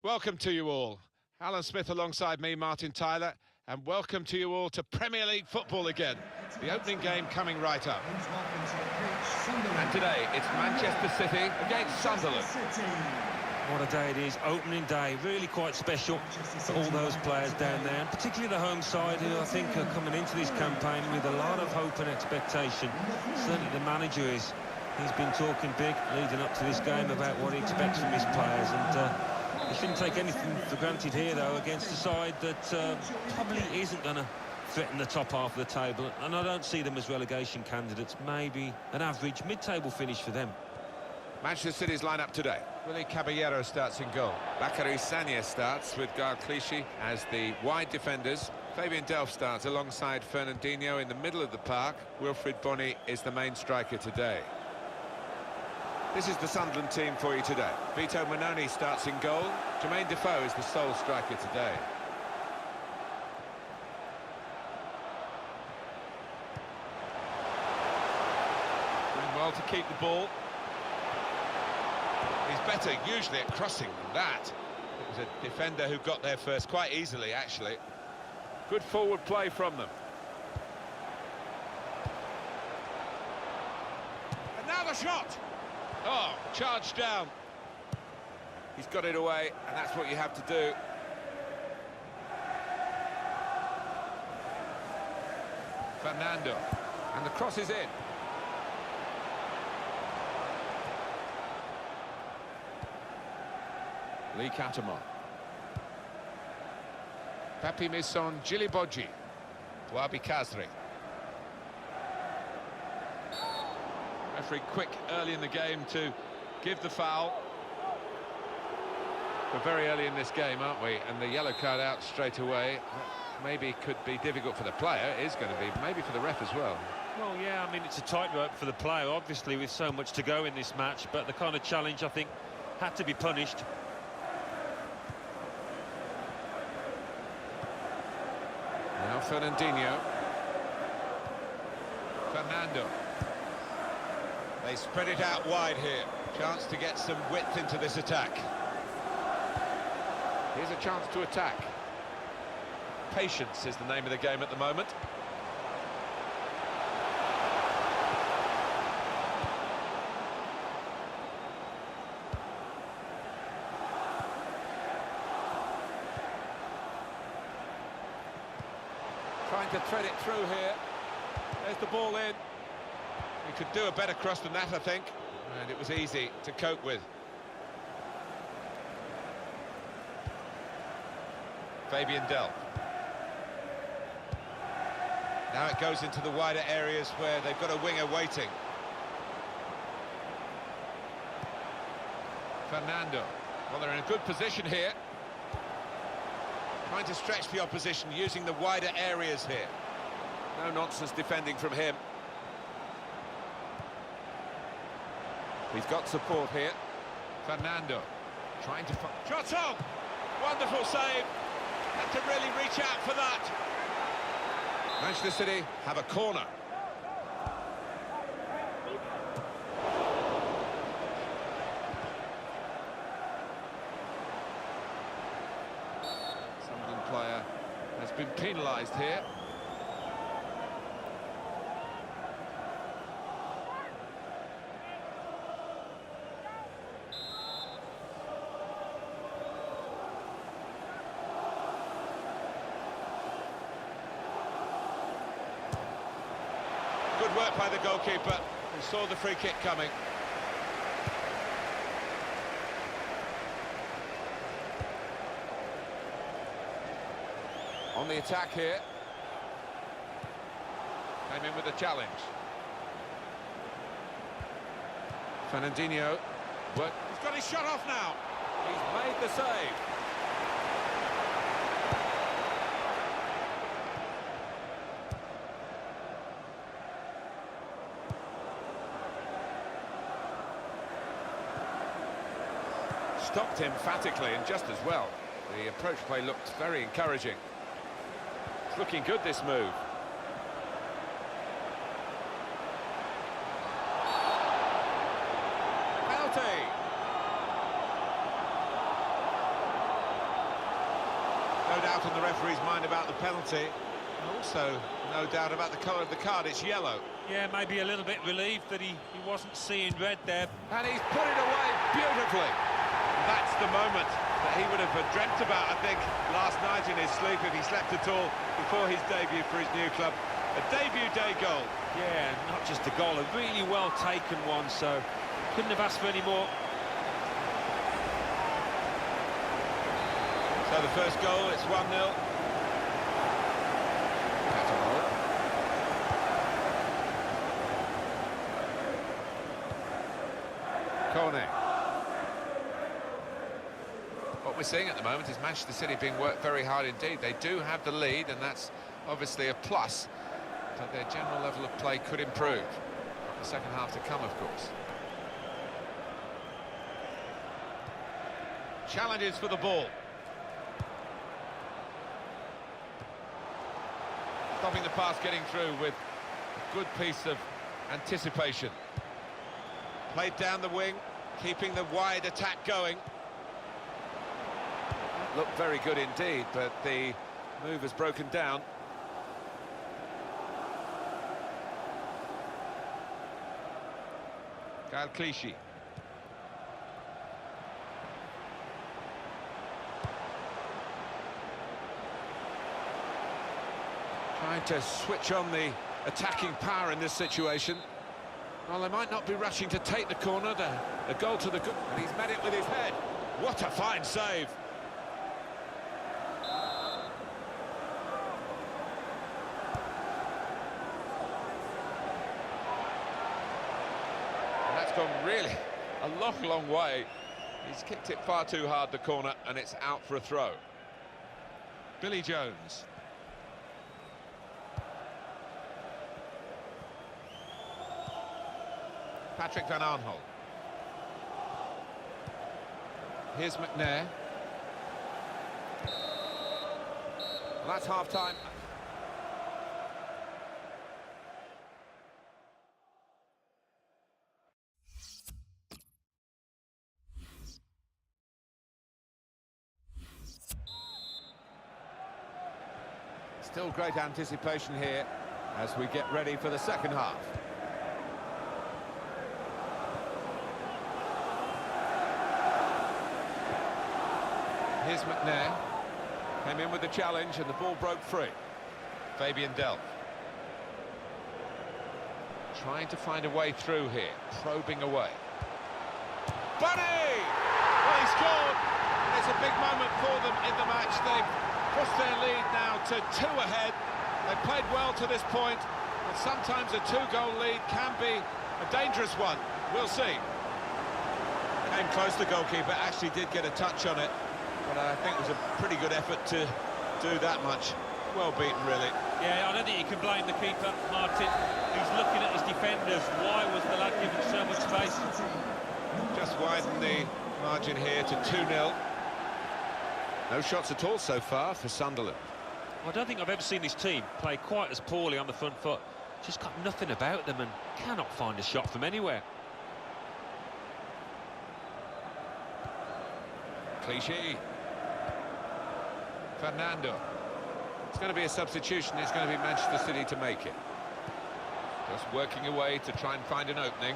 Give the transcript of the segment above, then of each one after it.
Welcome to you all. Alan Smith alongside me, Martin Tyler, and welcome to you all to Premier League football again. The opening game coming right up. And today it's Manchester City against Sunderland. What a day it is, opening day, really quite special for all those players down there, and particularly the home side who I think are coming into this campaign with a lot of hope and expectation. Certainly the manager is. He's been talking big leading up to this game about what he expects from his players, and he shouldn't take anything for granted here though against a side that probably isn't going to threaten the top half of the table, and I don't see them as relegation candidates. Maybe an average mid-table finish for them. Manchester City's lineup today. Willy Caballero starts in goal. Bakary Sagna starts with Gar Clichy as the wide defenders. Fabian Delph starts alongside Fernandinho in the middle of the park. Wilfried Bony is the main striker today. This is the Sunderland team for you today. Vito Mannone starts in goal. Jermaine Defoe is the sole striker today. Doing well to keep the ball. He's better usually at crossing than that. It was a defender who got there first, quite easily actually. Good forward play from them. And now the shot! Oh, charged down. He's got it away, and that's what you have to do. Fernando. And the cross is in. Lee Catamon. Papi Misson Djilibodji. Wabi Kazri. Referee quick early in the game to give the foul. We're very early in this game, aren't we? And the yellow card out straight away. Maybe could be difficult for the player. It is going to be, maybe for the ref as well. Well, yeah, I mean, it's a tightrope for the player, obviously, with so much to go in this match, but the kind of challenge, I think, had to be punished. Now Fernandinho. Fernando. They spread it out wide here. Chance to get some width into this attack. Here's a chance to attack. Patience is the name of the game at the moment. Trying to thread it through here. There's the ball in. He could do a better cross than that, I think. And it was easy to cope with. Fabian Delph. Now it goes into the wider areas where they've got a winger waiting. Fernando. Well, they're in a good position here. Trying to stretch the opposition using the wider areas here. No nonsense defending from him. He's got support here. Fernando trying to... Shot on! Wonderful save. Had to really reach out for that. Manchester City have a corner. Sunderland player has been penalised here. Good work by the goalkeeper, who saw the free kick coming. On the attack here. Came in with a challenge. Fernandinho. But he's got his shot off now. He's made the save. Stopped emphatically and just as well. The approach play looked very encouraging. It's looking good, this move. Penalty! doubt on the referee's mind about the penalty. Also, no doubt about the colour of the card, it's yellow. Yeah, maybe a little bit relieved that he wasn't seeing red there. And he's put it away beautifully. That's the moment that he would have dreamt about, I think, last night in his sleep, if he slept at all, before his debut for his new club. A debut day goal. Yeah, not just a goal, a really well taken one, so couldn't have asked for any more. So the first goal, it's 1-0. Corner. What we're seeing at the moment is Manchester City being worked very hard indeed. They do have the lead, and that's obviously a plus, but their general level of play could improve. The second half to come, of course. Challenges for the ball. Stopping the pass getting through with a good piece of anticipation. Played down the wing, keeping the wide attack going. Looked very good indeed, but the move has broken down. Clichy. Trying to switch on the attacking power in this situation. Well, they might not be rushing to take the corner, the goal to the good, and he's met it with his head. What a fine save. And that's gone really a long way. He's kicked it far too hard, the corner, and it's out for a throw. Billy Jones. Patrick Van Aanholt. Here's McNair. Well, that's half-time. Still great anticipation here as we get ready for the second half. Here's McNair, came in with the challenge and the ball broke free. Fabian Delph. Trying to find a way through here, probing away. Bunny! Well, he scored, and it's a big moment for them in the match. They've pushed their lead now to 2 ahead. They've played well to this point, but sometimes a 2-goal lead can be a dangerous one. We'll see. Came close, the goalkeeper actually did get a touch on it. But I think it was a pretty good effort to do that much. Well beaten, really. Yeah, I don't think you can blame the keeper, Martin. He's looking at his defenders. Why was the lad given so much space? Just widen the margin here to 2-0. No shots at all so far for Sunderland. I don't think I've ever seen this team play quite as poorly on the front foot. Just got nothing about them and cannot find a shot from anywhere. Clichy. Fernando. It's going to be a substitution. It's going to be Manchester City to make it. Just working away to try and find an opening.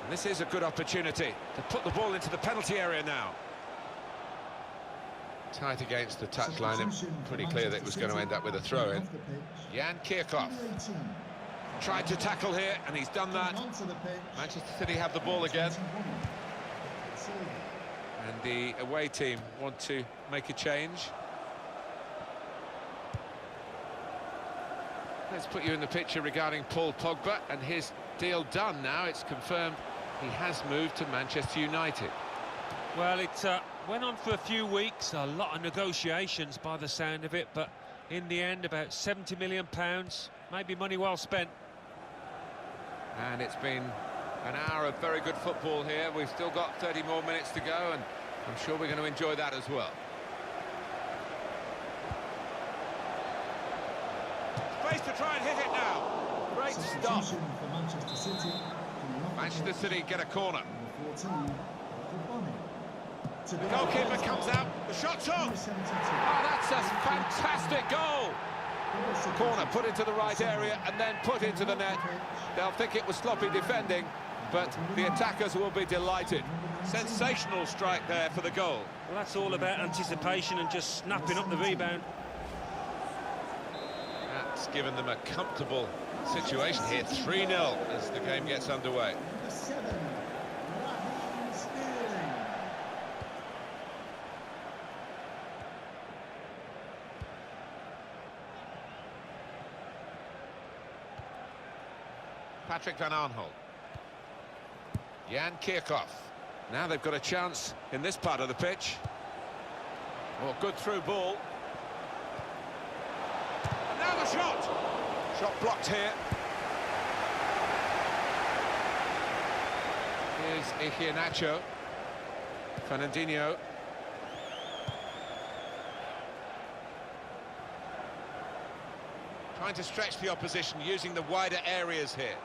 And this is a good opportunity to put the ball into the penalty area now. Tight against the touchline, and pretty clear that it was going to end up with a throw-in. Jan Kirchhoff tried to tackle here, and he's done that. Manchester City have the ball again. And the away team want to make a change. Let's put you in the picture regarding Paul Pogba and his deal done now. It's confirmed he has moved to Manchester United. Well, it went on for a few weeks, a lot of negotiations by the sound of it, but in the end, about £70 million, maybe money well spent. And it's been an hour of very good football here. We've still got 30 more minutes to go, and I'm sure we're going to enjoy that as well. Space to try and hit it now. Great stop. For Manchester City City get a corner. The goalkeeper comes out, the shot's on! Oh, that's a fantastic goal! Corner put into the right area and then put into the net. They'll think it was sloppy defending, but the attackers will be delighted. Sensational strike there for the goal. Well, that's all about anticipation and just snapping up the rebound. That's given them a comfortable situation here, 3-0 as the game gets underway. Patrick van Arnholt. Jan Kirchhoff. Now they've got a chance in this part of the pitch. Oh, good through ball. And now the shot! Shot blocked here. Here's Iheanacho. Fernandinho. Trying to stretch the opposition, using the wider areas here.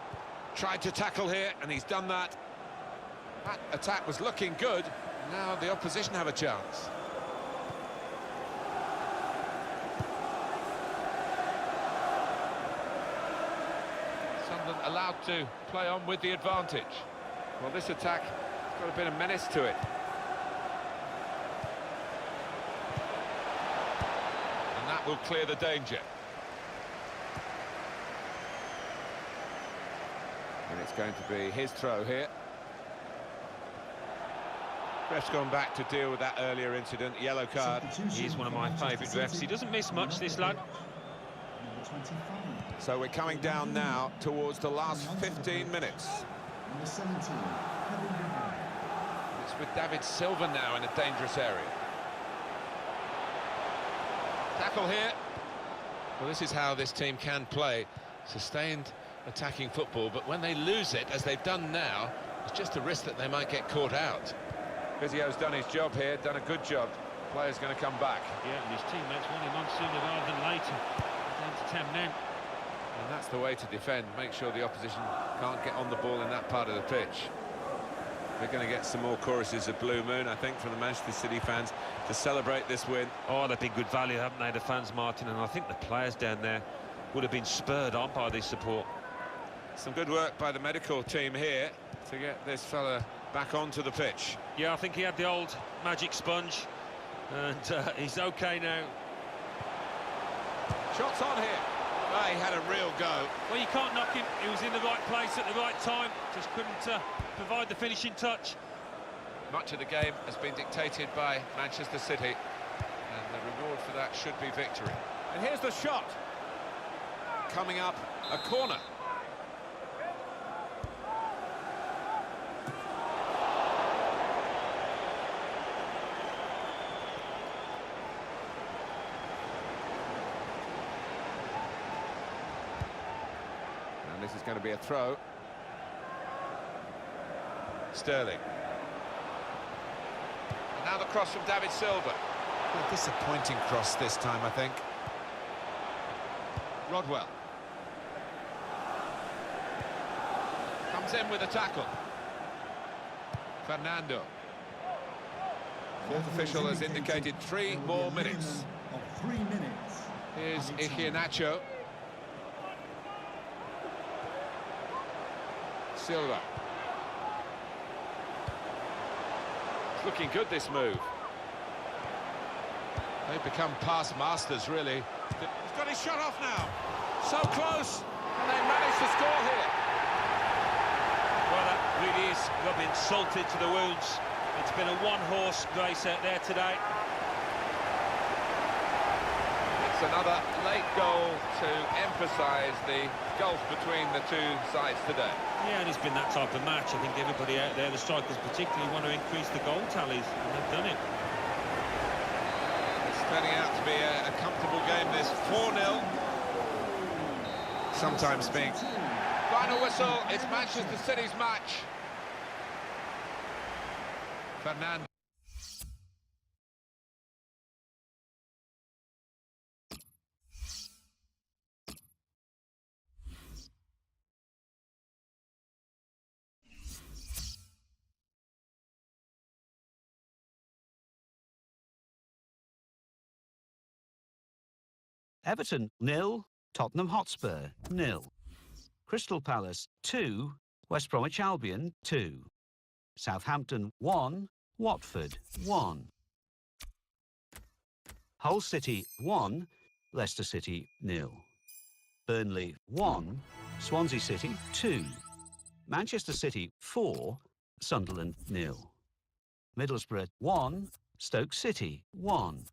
Tried to tackle here, and he's done that. That attack was looking good. Now the opposition have a chance. Sunderland allowed to play on with the advantage. Well, this attack got a bit of menace to it. And that will clear the danger. And it's going to be his throw here. Ref's gone back to deal with that earlier incident, yellow card. He's one of my favourite refs. He doesn't miss much, this lad. So we're coming down now towards the last 15 minutes. It's with David Silva now in a dangerous area. Tackle here. Well, this is how this team can play. Sustained attacking football, but when they lose it, as they've done now, it's just a risk that they might get caught out. Vizio's done his job here, done a good job. Player's going to come back. Yeah, and his teammates want him on sooner rather than later. Down to 10 men. And that's the way to defend, make sure the opposition can't get on the ball in that part of the pitch. We're going to get some more choruses of Blue Moon, I think, from the Manchester City fans to celebrate this win. Oh, they've been good value, haven't they, the fans, Martin? And I think the players down there would have been spurred on by this support. Some good work by the medical team here to get this fella back onto the pitch. Yeah, I think he had the old magic sponge, and he's okay now. Shots on here. Oh, he had a real go. Well, you can't knock him. He was in the right place at the right time. Just couldn't provide the finishing touch. Much of the game has been dictated by Manchester City, and the reward for that should be victory. And here's the shot. Coming up, a corner. And this is going to be a throw. Sterling. And now the cross from David Silva. A disappointing cross this time, I think. Rodwell. Comes in with a tackle. Fernando. Fourth official has indicated 3 more minutes. Here's Iheanacho. Silva. It's looking good, this move. They've become past masters, really. He's got his shot off now. So close, and they managed to score here. Well, that really is rubbing salt into the wounds. It's been a one-horse race out there today. It's another late goal to emphasise the gulf between the two sides today. Yeah, and it's been that type of match. I think everybody out there, the strikers particularly, want to increase the goal tallies, and they've done it. It's turning out to be a comfortable game, this 4-0. Sometimes being... Final whistle, it's Manchester City's match. Fernando. Everton 0, Tottenham Hotspur 0. Crystal Palace 2, West Bromwich Albion 2. Southampton 1, Watford 1. Hull City 1, Leicester City 0. Burnley 1, Swansea City 2. Manchester City 4, Sunderland 0. Middlesbrough 1, Stoke City 1.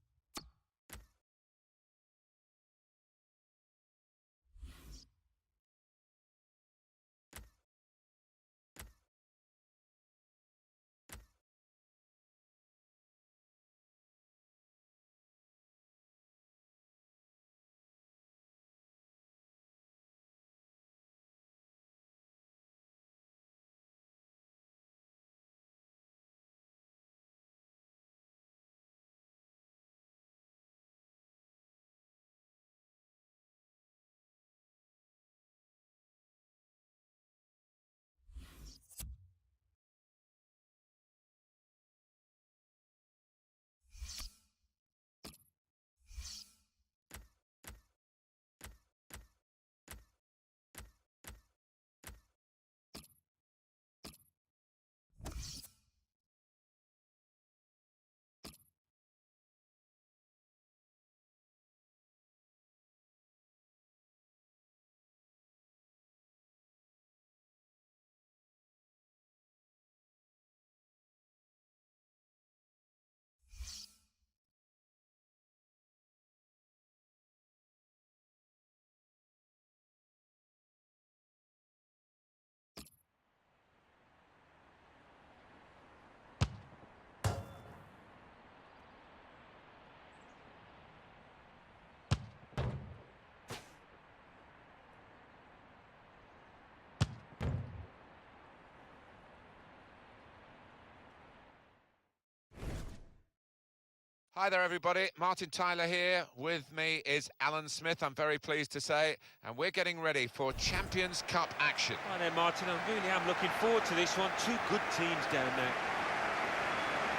Hi there, everybody. Martin Tyler here. With me is Alan Smith, I'm very pleased to say, and we're getting ready for Champions Cup action. Hi there, Martin. I really am looking forward to this one. Two good teams down there.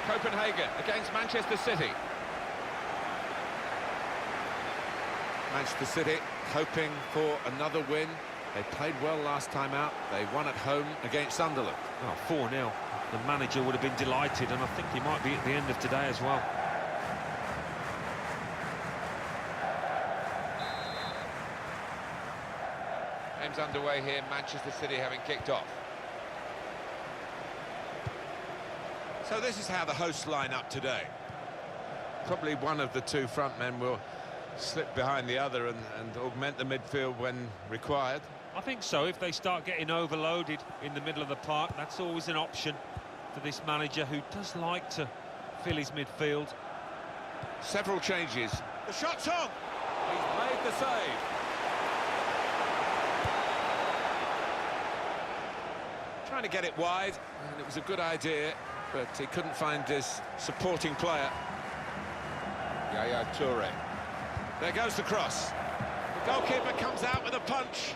Copenhagen against Manchester City. Manchester City hoping for another win. They played well last time out. They won at home against Sunderland. Oh, 4-0. The manager would have been delighted, and I think he might be at the end of today as well. Game's underway here, Manchester City having kicked off. So this is how the hosts line up today. Probably one of the two front men will slip behind the other and augment the midfield when required. I think so. If they start getting overloaded in the middle of the park, that's always an option for this manager, who does like to fill his midfield. Several changes. The shot's on! He's made the save. Trying to get it wide, and it was a good idea, but he couldn't find his supporting player. Yaya Toure. There goes the cross. The goalkeeper comes out with a punch.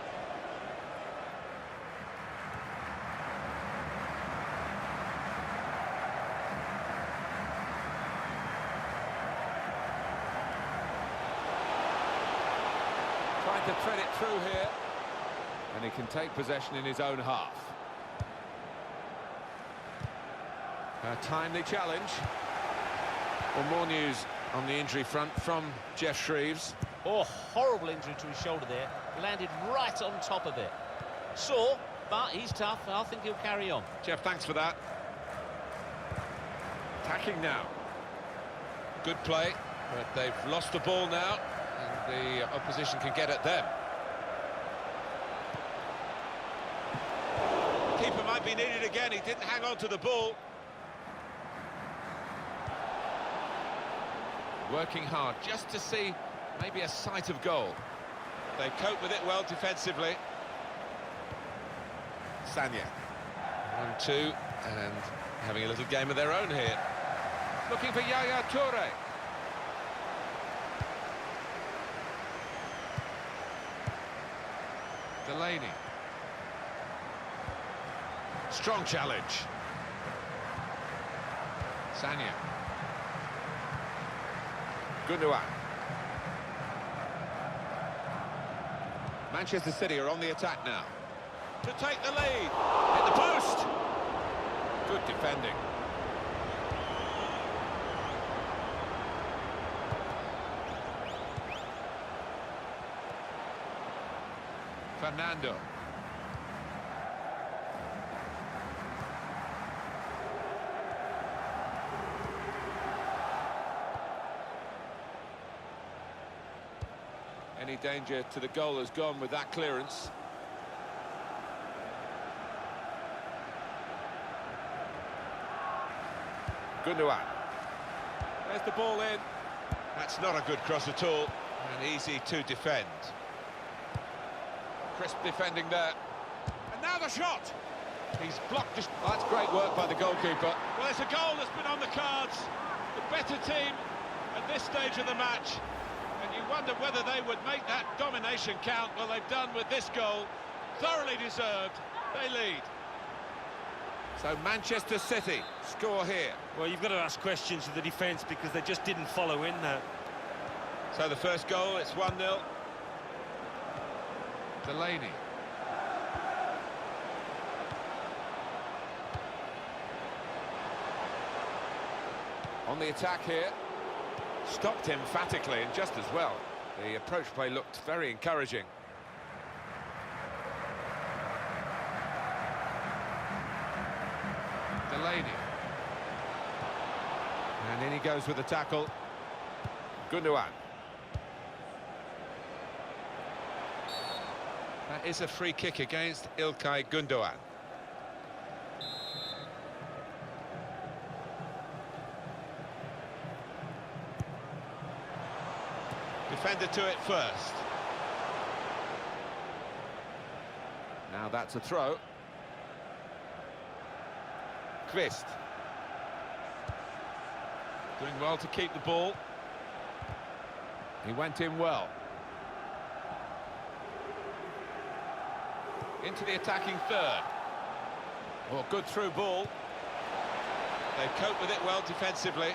Trying to thread it through here, and he can take possession in his own half. A timely challenge. Well, more news on the injury front from Jeff Shreves. Oh, horrible injury to his shoulder there. Landed right on top of it. Sore, but he's tough. I think he'll carry on. Jeff, thanks for that. Attacking now. Good play, but they've lost the ball now, and the opposition can get at them. Keeper might be needed again. He didn't hang on to the ball. Working hard just to see maybe a sight of goal. They cope with it well defensively. Sanya. 1-2, and having a little game of their own here. Looking for Yaya Toure. Delaney. Strong challenge. Sanya. Gundogan. Manchester City are on the attack now. To take the lead. Hit the post. Good defending. Fernando. Any danger to the goal has gone with that clearance. Gundogan. There's the ball in. That's not a good cross at all, and easy to defend. Crisp defending there. And now the shot. He's blocked. That's great work by the goalkeeper. Well, it's a goal that's been on the cards. The better team at this stage of the match. And you wonder whether they would make that domination count. Well, they've done with this goal. Thoroughly deserved. They lead. So Manchester City score here. Well, you've got to ask questions of the defence because they just didn't follow in there. So the first goal, it's 1-0. Delaney. On the attack here. Stopped emphatically and just as well. The approach play looked very encouraging. Delaney. And in he goes with the tackle. Gundogan. That is a free kick against İlkay Gundogan. Defender to it first. Now that's a throw. Kvist. Doing well to keep the ball. He went in well. Into the attacking third. Oh, good through ball. They cope with it well defensively.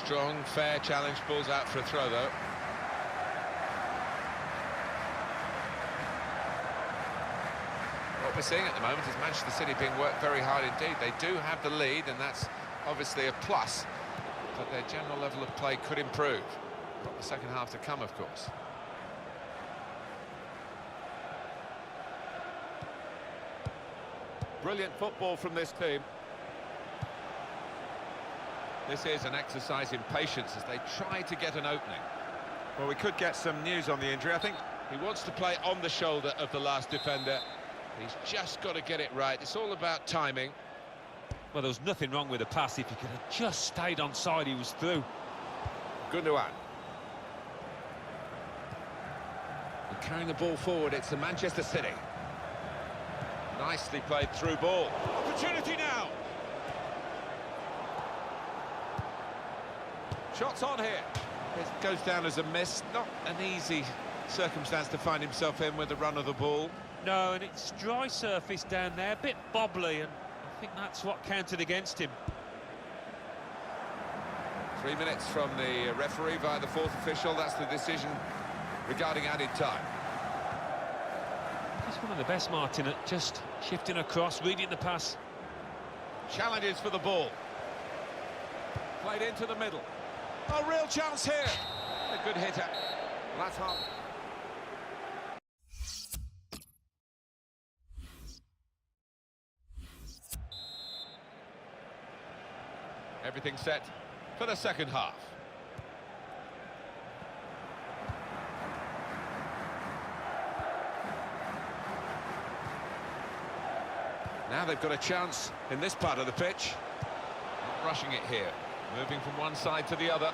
Strong, fair challenge, balls out for a throw though. What we're seeing at the moment is Manchester City being worked very hard indeed. They do have the lead and that's obviously a plus, but their general level of play could improve. Got the second half to come, of course. Brilliant football from this team. This is an exercise in patience as they try to get an opening. Well, we could get some news on the injury. I think he wants to play on the shoulder of the last defender. He's just got to get it right. It's all about timing. Well, there was nothing wrong with the pass. If he could have just stayed on side, he was through. Gundogan. And carrying the ball forward, it's the Manchester City. Nicely played through ball. Opportunity now. Shots on here. It goes down as a miss. Not an easy circumstance to find himself in with the run of the ball. No, and it's dry surface down there, a bit bobbly, and I think that's what counted against him. 3 minutes from the referee via the fourth official. That's the decision regarding added time. He's one of the best, Martin, at just shifting across, reading the pass. Challenges for the ball. Played into the middle. A real chance here. A good hitter. Well, that's half. Everything set for the second half. Now they've got a chance in this part of the pitch. Not rushing it here. Moving from one side to the other.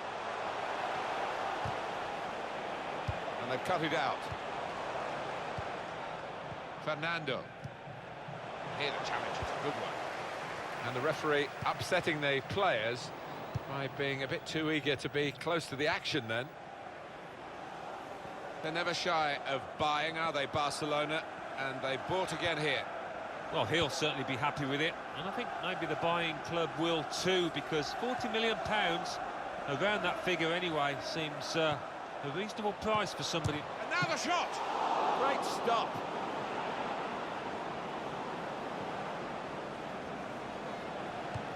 And they've cut it out. Fernando. Here the challenge is a good one. And the referee upsetting the players by being a bit too eager to be close to the action then. They're never shy of buying, are they, Barcelona? And they bought again here. Well, he'll certainly be happy with it, and I think maybe the buying club will too, because £40 million, around that figure anyway, seems a reasonable price for somebody. And now the shot! Great stop.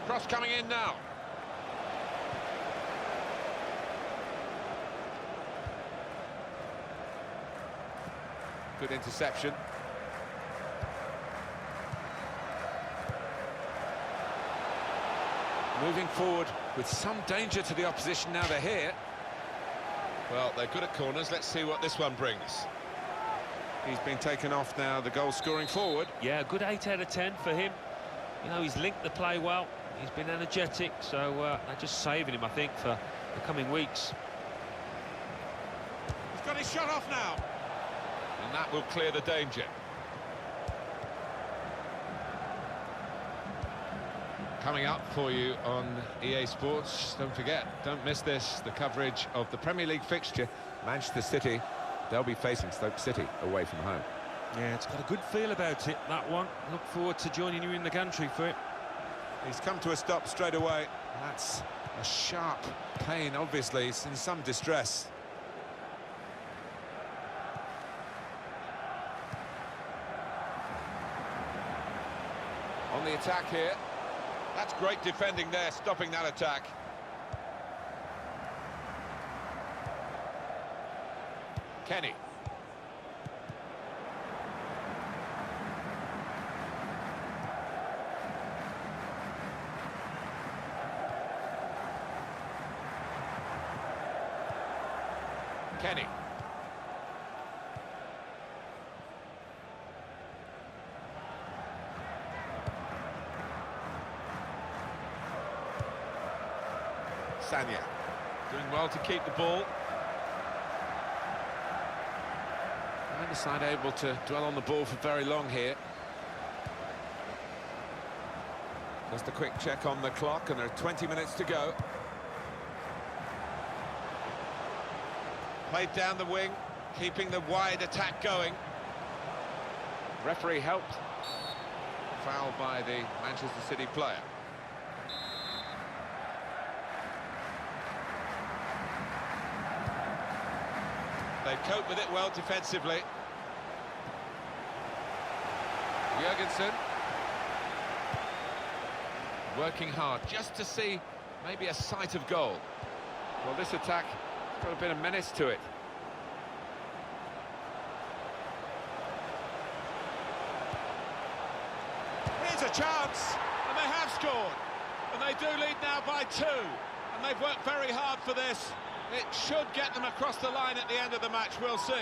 Cross coming in now. Good interception. Moving forward with some danger to the opposition now they're here. Well, they're good at corners. Let's see what this one brings. He's been taken off now, the goal scoring forward. Yeah, a good 8 out of 10 for him. You know, he's linked the play well. He's been energetic, so they're just saving him, I think, for the coming weeks. He's got his shot off now. And that will clear the danger. Coming up for you on EA Sports, don't forget, don't miss this, the coverage of the Premier League fixture, Manchester City. They'll be facing Stoke City away from home. Yeah, it's got a good feel about it, that one. Look forward to joining you in the gantry for it. He's come to a stop straight away. That's a sharp pain, obviously. He's in some distress. On the attack here. That's great defending there, stopping that attack. Kenny. Kenny. Sanya. Doing well to keep the ball. Neither side able to dwell on the ball for very long here. Just a quick check on the clock, and there are 20 minutes to go. Played down the wing, keeping the wide attack going. Referee helped. Foul by the Manchester City player. They've coped with it well defensively. Jurgensen. Working hard just to see maybe a sight of goal. Well, this attack has got a bit of menace to it. Here's a chance, and they have scored. And they do lead now by 2. And they've worked very hard for this. It should get them across the line at the end of the match, we'll see.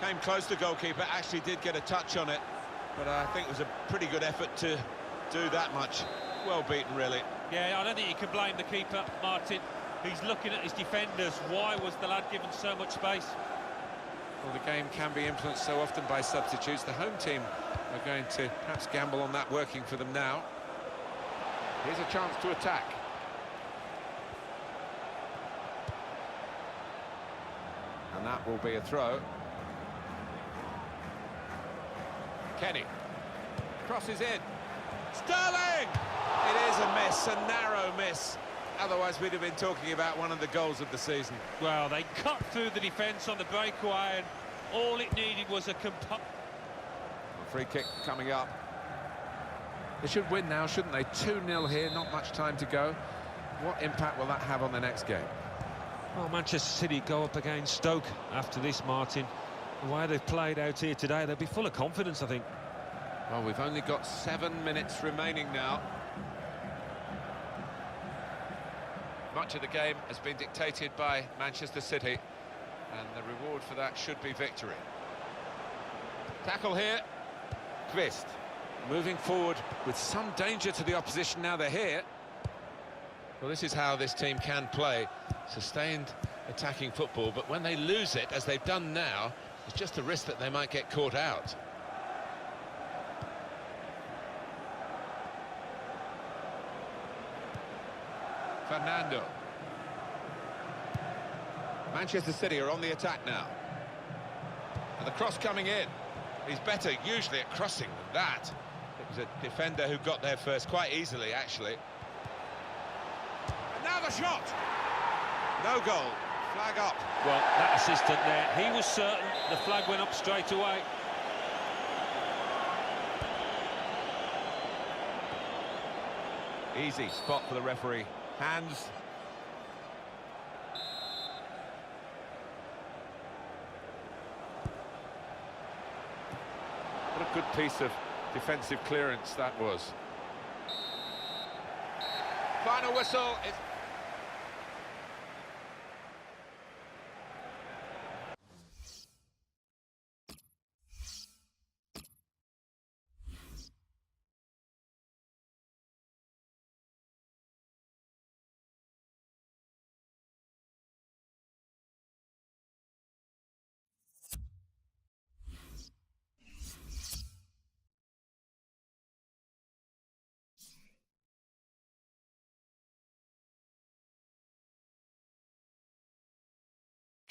Came close, the goalkeeper, actually did get a touch on it, but I think it was a pretty good effort to do that much. Well beaten, really. Yeah, I don't think you can blame the keeper, Martin. He's looking at his defenders. Why was the lad given so much space? Well, the game can be influenced so often by substitutes. The home team are going to perhaps gamble on that working for them now. Here's a chance to attack. And that will be a throw. Kenny. Crosses in. Sterling! It is a miss, a narrow miss. Otherwise, we'd have been talking about one of the goals of the season. Well, they cut through the defence on the breakaway, and all it needed was a Free kick coming up. They should win now, shouldn't they? 2-0 here, not much time to go. What impact will that have on the next game? Well, Manchester City go up against Stoke after this, Martin. The way they've played out here today, they'll be full of confidence, I think. Well, we've only got 7 minutes remaining now. Much of the game has been dictated by Manchester City, and the reward for that should be victory. Tackle here. Kvist. Moving forward with some danger to the opposition now they're here. Well, this is how this team can play. Sustained attacking football, but when they lose it, as they've done now, it's just a risk that they might get caught out. Fernando. Manchester City are on the attack now. And the cross coming in. He's better usually at crossing than that. It was a defender who got there first, quite easily, actually. And now the shot! No goal. Flag up. Well, that assistant there, he was certain the flag went up straight away. Easy spot for the referee. Hands. What a good piece of defensive clearance that was. Final whistle.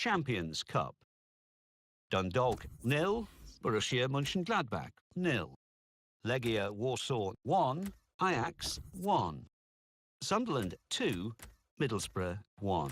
Champions Cup. Dundalk 0, Borussia Mönchengladbach 0. Legia Warsaw 1, Ajax 1. Sunderland 2, Middlesbrough 1.